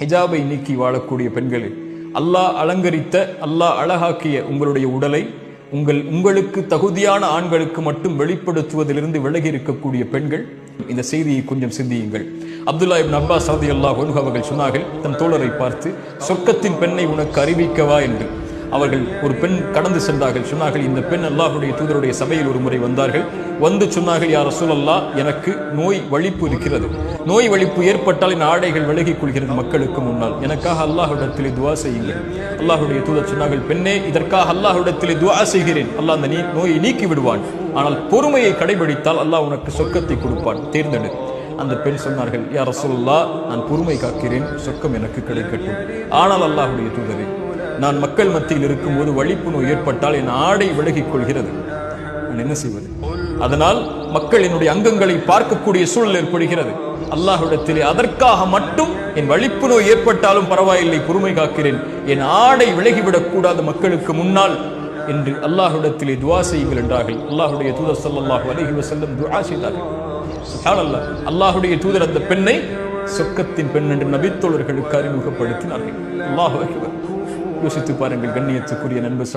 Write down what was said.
ஹிஜாபை நீக்கி வாழக்கூடிய பெண்களே, அல்லாஹ் அலங்கரித்த, அல்லாஹ் அழகாக்கிய உங்களுடைய உடலை உங்களுக்கு தகுதியான ஆண்களுக்கு மட்டும் வெளிப்படுத்துவதிலிருந்து விலகி இருக்கக்கூடிய பெண்கள் இந்த செய்தியை கொஞ்சம் சிந்தியுங்கள். அப்துல்லா இப்னு அப்பாஸ் ரலியல்லாஹு அன்ஹு அவர்கள் சொன்னார்கள், தன் தோழரை பார்த்து, சொர்க்கத்தின் பெண்ணை உனக்கு அறிவிக்கவா என்று. அவர்கள் ஒரு பெண் கடந்து சென்றார்கள். சொன்னார்கள், இந்த பெண் அல்லாஹ்வுடைய தூதருடைய சபையில் ஒரு முறை வந்தார்கள். வந்து சொன்னார்கள், யா ரசூலல்லாஹ், எனக்கு நோய் வலிப்பு இருக்கிறது. நோய் வலிப்பு ஏற்பட்டால் என் ஆடைகள் விலகிக் கொள்கிறது மக்களுக்கு முன்னால். எனக்காக அல்லாஹ்விடத்திலே துஆ செய்யுங்கள். அல்லாஹ்வுடைய தூதர் சொன்னார்கள், பெண்ணே, இதற்காக அல்லாஹ்விடத்திலே துஆ செய்கிறேன். அல்லாஹ் அந்த நோயை நீக்கி விடுவான். ஆனால் பொறுமையை கடைபிடித்தால் அல்லாஹ் உனக்கு சொர்க்கத்தை கொடுப்பான், தேர்ந்தெடு. அந்த பெண் சொன்னார்கள், யா ரசூலல்லாஹ், நான் பொறுமை காக்கிறேன், சொர்க்கம் எனக்கு கிடைக்கட்டும். ஆனால் அல்லாஹ்வுடைய தூதரே, நான் மக்கள் மத்தியில் இருக்கும்போது வலிப்பு நோய் ஏற்பட்டால் என் ஆடை விலகிக் கொள்கிறது, நான் என்ன செய்வது? அதனால் மக்கள் என்னுடைய அங்கங்களை பார்க்கக்கூடிய சூழல் ஏற்படுகிறது. அல்லாஹ்விடத்திலே அதற்காக மட்டும் என் வலிப்பு நோய் ஏற்பட்டாலும் பரவாயில்லை, பொறுமை காக்கிறேன், என் ஆடை விலகிவிடக் கூடாது மக்களுக்கு முன்னால் என்று அல்லாஹ்விடத்திலே துஆ செய்யுங்கள் என்றார்கள். அல்லாஹ்வுடைய தூதர் ஸல்லல்லாஹு அலைஹி வஸல்லம் துஆ செய்தார்கள். சுப்ஹானல்லாஹ், அல்லாஹ்வுடைய தூதர் அந்த பெண்ணை சொர்க்கத்தின் பெண் என்று நபித்தோழர்களுக்கு அறிமுகப்படுத்தினார்கள். அல்லாஹு அக்பர். யோசித்து பாருங்கள் கண்ணியத்துக்குரிய நண்பர்.